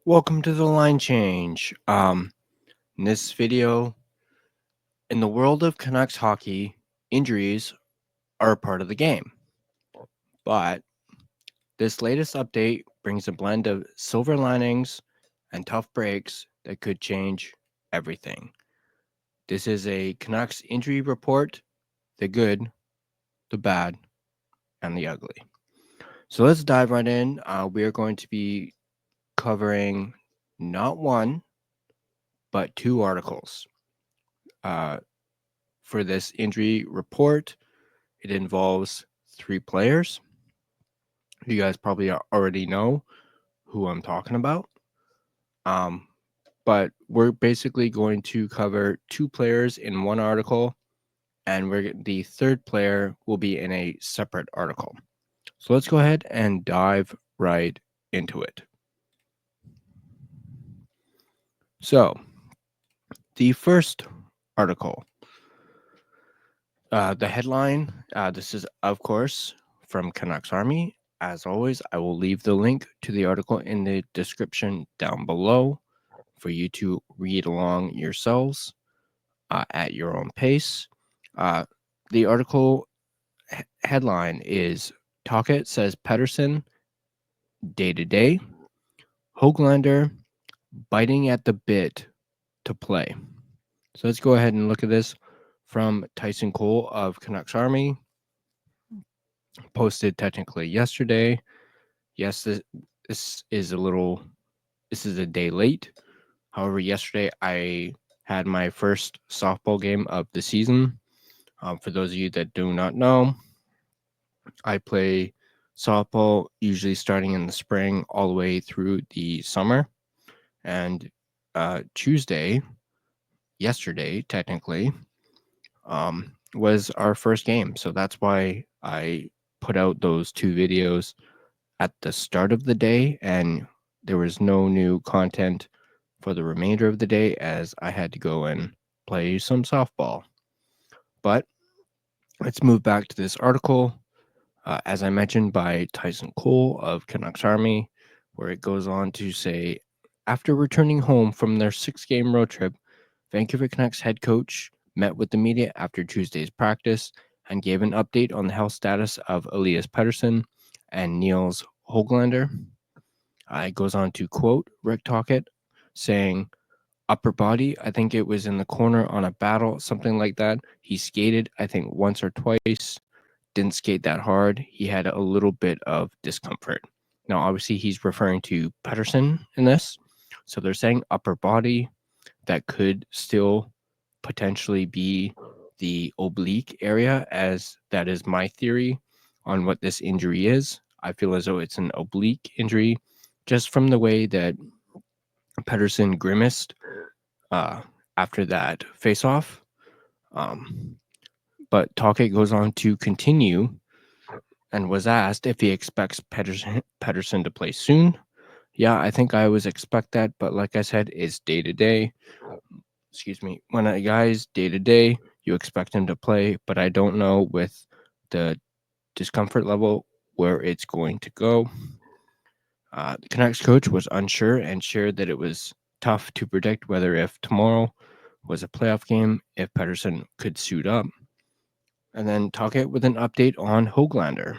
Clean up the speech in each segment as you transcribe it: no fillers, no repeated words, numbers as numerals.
Welcome to the line change. In this video, in the world of Canucks hockey, injuries are a part of the game. But this latest update brings a blend of silver linings and tough breaks that could change everything. This is a Canucks injury report, the good, the bad, and the ugly. So let's dive right in. We are going to be covering not one, but two articles. For this injury report, it involves three players. You guys probably already know who I'm talking about. But we're basically going to cover two players in one article, and the third player will be in a separate article. So let's go ahead and dive right into it. So, the first article, the headline, this is, of course, from Canucks Army. As always, I will leave the link to the article in the description down below for you to read along yourselves at your own pace. The article headline is Tocchet says Pettersson day to day, Höglander biting at the bit to play. So let's go ahead and look at this from Tyson Cole of Canucks Army. Posted technically yesterday. Yes, this is a day late. However, yesterday I had my first softball game of the season. For those of you that do not know, I play softball usually starting in the spring all the way through the summer. And yesterday, technically, was our first game. So that's why I put out those two videos at the start of the day, and there was no new content for the remainder of the day as I had to go and play some softball. But let's move back to this article, as I mentioned, by Tyson Cole of Canucks Army, where it goes on to say, after returning home from their 6-game road trip, Vancouver Canucks head coach met with the media after Tuesday's practice and gave an update on the health status of Elias Pettersson and Niels Höglander. It goes on to quote Rick Tocchet, saying, upper body, I think it was in the corner on a battle, something like that. He skated, I think, once or twice. Didn't skate that hard. He had a little bit of discomfort. Now, obviously, he's referring to Pettersson in this. So they're saying upper body. That could still potentially be the oblique area, as that is my theory on what this injury is. I feel as though it's an oblique injury just from the way that Pettersson grimaced after that face-off. But Tocchet goes on to continue and was asked if he expects Pettersson to play soon. Yeah, I think I always expect that, but like I said, it's day to day. Excuse me. When a guy's day to day, you expect him to play, but I don't know with the discomfort level where it's going to go. The Canucks coach was unsure and shared that it was tough to predict whether if tomorrow was a playoff game, if Pettersson could suit up. And then talk it with an update on Höglander.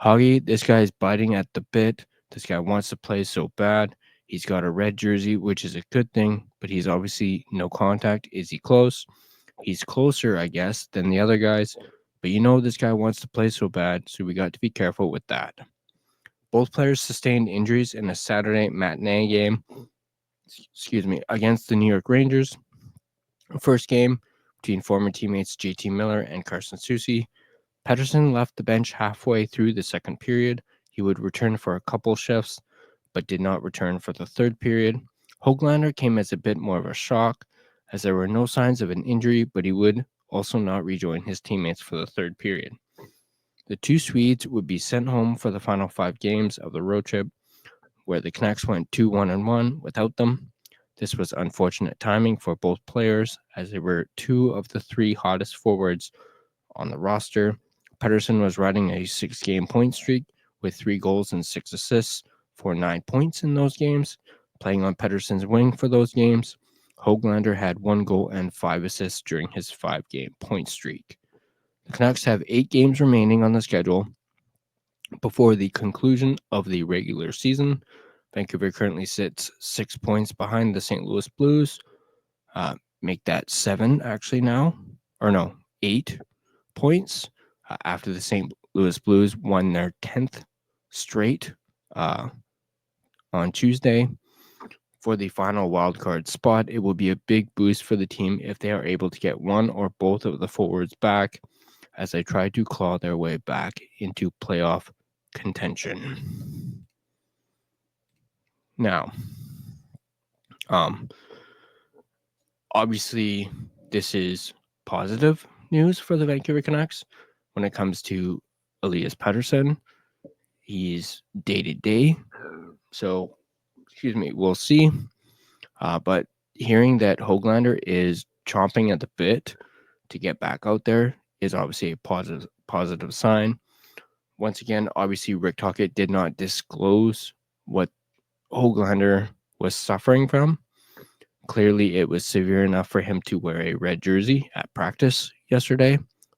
Hoggy, this guy's biting at the bit. This guy wants to play so bad. He's got a red jersey, which is a good thing, but he's obviously no contact. Is he close? He's closer, I guess, than the other guys. But this guy wants to play so bad, so we got to be careful with that. Both players sustained injuries in a Saturday matinee game, against the New York Rangers. First game between former teammates JT Miller and Carson Soucy. Pettersson left the bench halfway through the second period. He would return for a couple shifts, but did not return for the third period. Höglander came as a bit more of a shock, as there were no signs of an injury, but he would also not rejoin his teammates for the third period. The two Swedes would be sent home for the final 5 games of the road trip, where the Canucks went 2-1-1 without them. This was unfortunate timing for both players, as they were 2 of the 3 hottest forwards on the roster. Pettersson was riding a 6-game point streak with 3 goals and 6 assists, for 9 points in those games, playing on Pettersson's wing for those games. Höglander had 1 goal and 5 assists during his 5-game point streak. The Canucks have 8 games remaining on the schedule before the conclusion of the regular season. Vancouver currently sits 6 points behind the St. Louis Blues. Make that 7 actually now, or no, 8 points after the St. Louis Blues won their 10th straight on Tuesday. For the final wildcard spot, it will be a big boost for the team if they are able to get one or both of the forwards back as they try to claw their way back into playoff contention. Now, obviously, this is positive news for the Vancouver Canucks when it comes to Elias Pettersson. He's day-to-day, so, we'll see. But hearing that Höglander is chomping at the bit to get back out there is obviously a positive sign. Once again, obviously, Rick Tocchet did not disclose what Höglander was suffering from. Clearly, it was severe enough for him to wear a red jersey at practice yesterday,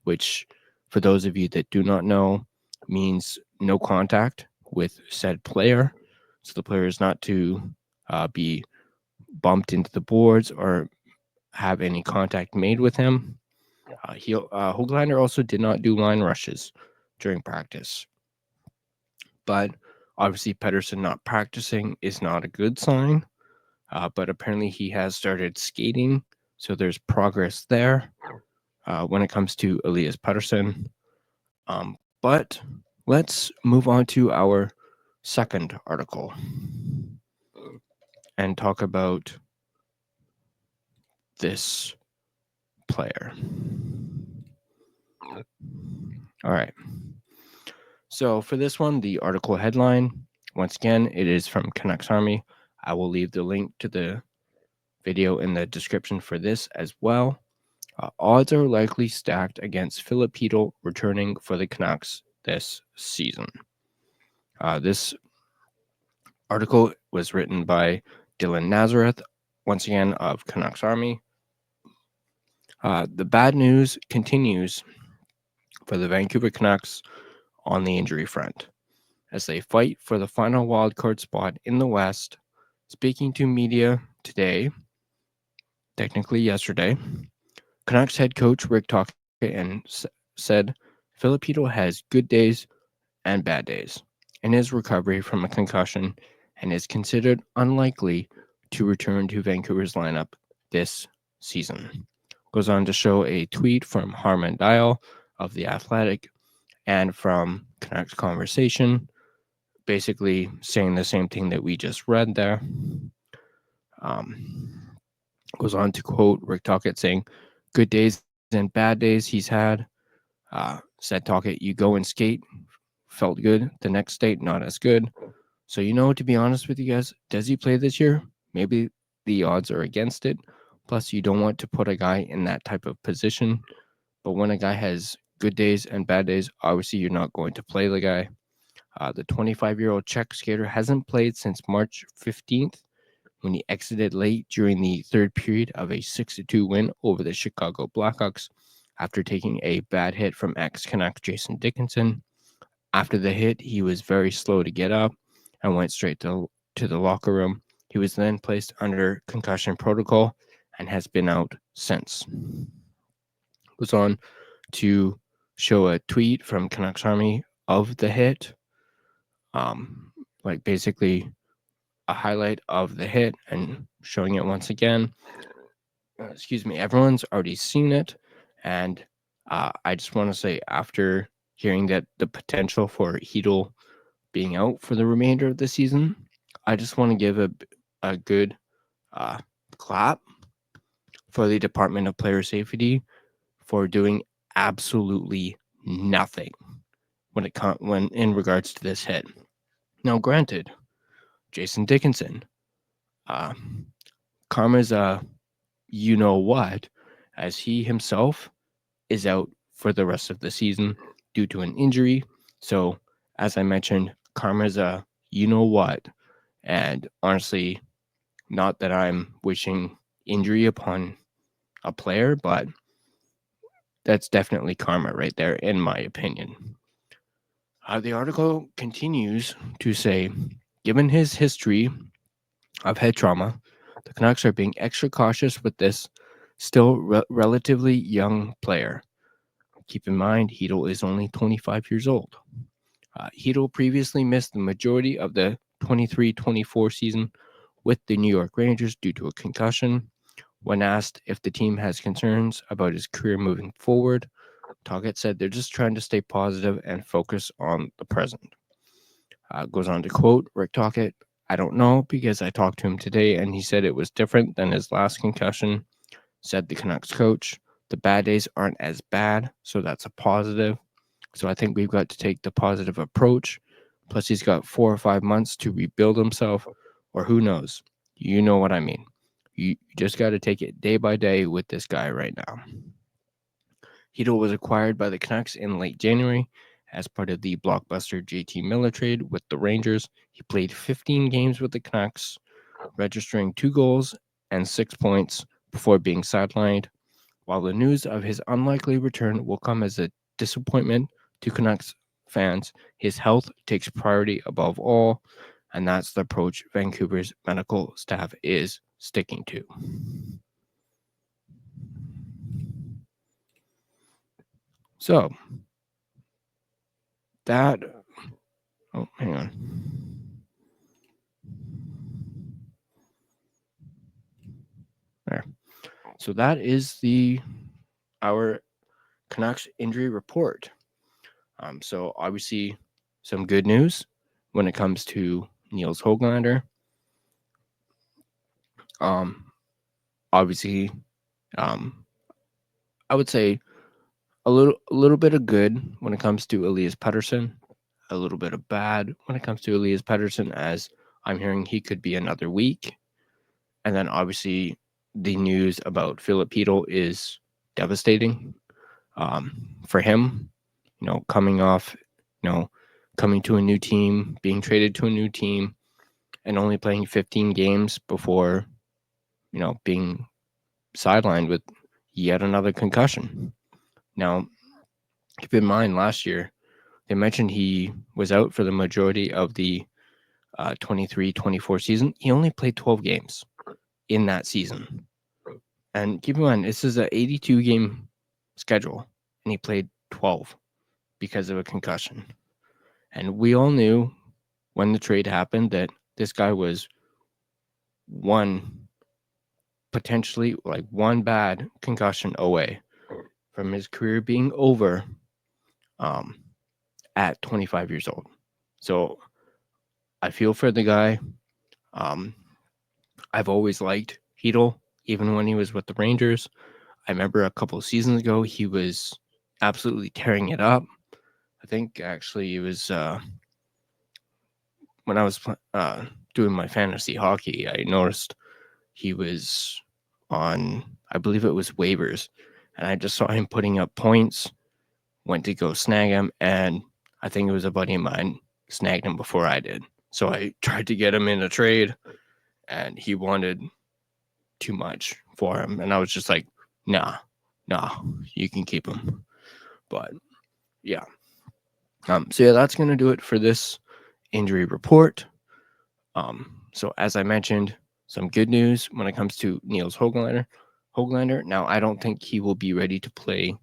which, for those of you that do not know, means no contact with said player. So the player is not to be bumped into the boards or have any contact made with him. Höglander also did not do line rushes during practice. But obviously, Pettersson not practicing is not a good sign. But apparently, he has started skating, so there's progress there when it comes to Elias Pettersson. But let's move on to our second article and talk about this player. All right. So for this one, the article headline, once again, it is from Canucks Army. I will leave the link to the video in the description for this as well. Odds are likely stacked against Filip Chytil returning for the Canucks this season. This article was written by Dylan Nazareth, once again, of Canucks Army. The bad news continues for the Vancouver Canucks on the injury front as they fight for the final wildcard spot in the West. Speaking to media today, technically yesterday, Canucks head coach Rick Tocchet said Filip Chytil has good days and bad days in his recovery from a concussion and is considered unlikely to return to Vancouver's lineup this season. Goes on to show a tweet from Harman Dial of The Athletic and from Canucks Conversation, basically saying the same thing that we just read there. Goes on to quote Rick Tocchet saying, good days and bad days he's had. Said Tocchet, you go and skate, felt good. The next day, not as good. So, to be honest with you guys, does he play this year? Maybe the odds are against it. Plus, you don't want to put a guy in that type of position. But when a guy has good days and bad days, obviously you're not going to play the guy. The 25-year-old Czech skater hasn't played since March 15th when he exited late during the third period of a 6-2 win over the Chicago Blackhawks after taking a bad hit from ex-Canuck Jason Dickinson. After the hit, he was very slow to get up and went straight to the locker room. He was then placed under concussion protocol and has been out since. Goes on to show a tweet from Canucks Army of the hit, basically a highlight of the hit and showing it once again. Everyone's already seen it, and I just want to say, after hearing that the potential for Chytil being out for the remainder of the season, I just want to give a good clap for the Department of Player Safety for doing absolutely nothing when in regards to this hit. Now, granted, Jason Dickinson, karma's you know what, as he himself is out for the rest of the season due to an injury. So, as I mentioned, karma's you know what. And honestly, not that I'm wishing injury upon a player, but that's definitely karma right there, in my opinion. The article continues to say, given his history of head trauma, the Canucks are being extra cautious with this still relatively young player. Keep in mind, Hedl is only 25 years old. Hedl previously missed the majority of the 23-24 season with the New York Rangers due to a concussion. When asked if the team has concerns about his career moving forward, Tocchet said they're just trying to stay positive and focus on the present. Goes on to quote Rick Tocchet, I don't know because I talked to him today and he said it was different than his last concussion, said the Canucks coach. The bad days aren't as bad, so that's a positive. So I think we've got to take the positive approach. Plus, he's got 4 or 5 months to rebuild himself, or who knows? You know what I mean. You just got to take it day by day with this guy right now. Hedl was acquired by the Canucks in late January as part of the blockbuster JT Miller trade with the Rangers. He played 15 games with the Canucks, registering 2 goals and 6 points before being sidelined. While the news of his unlikely return will come as a disappointment to Canucks fans, his health takes priority above all, and that's the approach Vancouver's medical staff is sticking to. So, that... Oh, hang on. There. So that is our Canucks injury report. So obviously some good news when it comes to Niels Höglander. Obviously, I would say a little bit of good when it comes to Elias Pettersson, a little bit of bad when it comes to Elias Pettersson, as I'm hearing he could be another week. And then obviously the news about Filip Chytil is devastating for him, coming off, coming to a new team, being traded to a new team, and only playing 15 games before, being sidelined with yet another concussion. Now, keep in mind, last year, they mentioned he was out for the majority of the 23-24 season. He only played 12 games in that season. And keep in mind, this is an 82-game schedule, and he played 12 because of a concussion. And we all knew when the trade happened that this guy was potentially one bad concussion away from his career being over at 25 years old. So I feel for the guy. I've always liked Hedl, even when he was with the Rangers. I remember a couple of seasons ago, he was absolutely tearing it up. I think actually it was when I was doing my fantasy hockey, I noticed he was on, I believe it was waivers, and I just saw him putting up points, went to go snag him, and I think it was a buddy of mine snagged him before I did. So I tried to get him in a trade, and he wanted too much for him, and I was just like, nah, you can keep him. But yeah. So yeah, that's gonna do it for this injury report. So as I mentioned, some good news when it comes to Niels Höglander. Now, I don't think he will be ready to play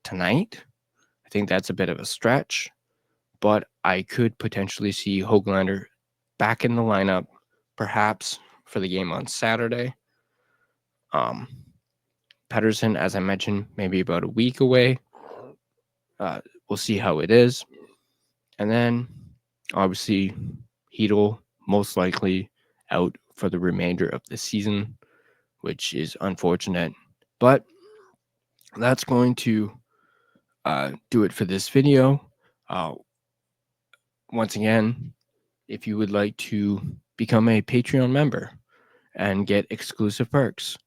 tonight. I think that's a bit of a stretch, but I could potentially see Höglander back in the lineup, perhaps for the game on Saturday. Pettersson, as I mentioned, maybe about a week away. We'll see how it is. And then, obviously, Hedl most likely out for the remainder of the season, which is unfortunate. But that's going to do it for this video. Once again, if you would like to become a Patreon member and get exclusive perks,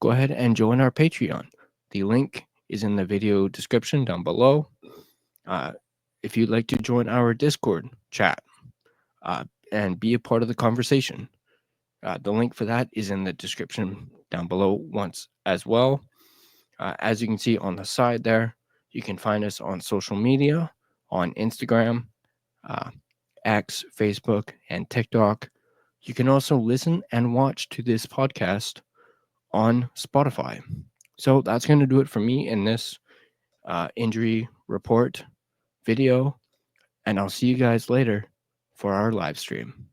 go ahead and join our Patreon. The link is in the video description down below. If you'd like to join our Discord chat, and be a part of the conversation. The link for that is in the description down below once as well. As you can see on the side there, you can find us on social media, on Instagram, X, Facebook, and TikTok. You can also listen and watch to this podcast on Spotify. So that's going to do it for me in this injury report video, and I'll see you guys later for our live stream.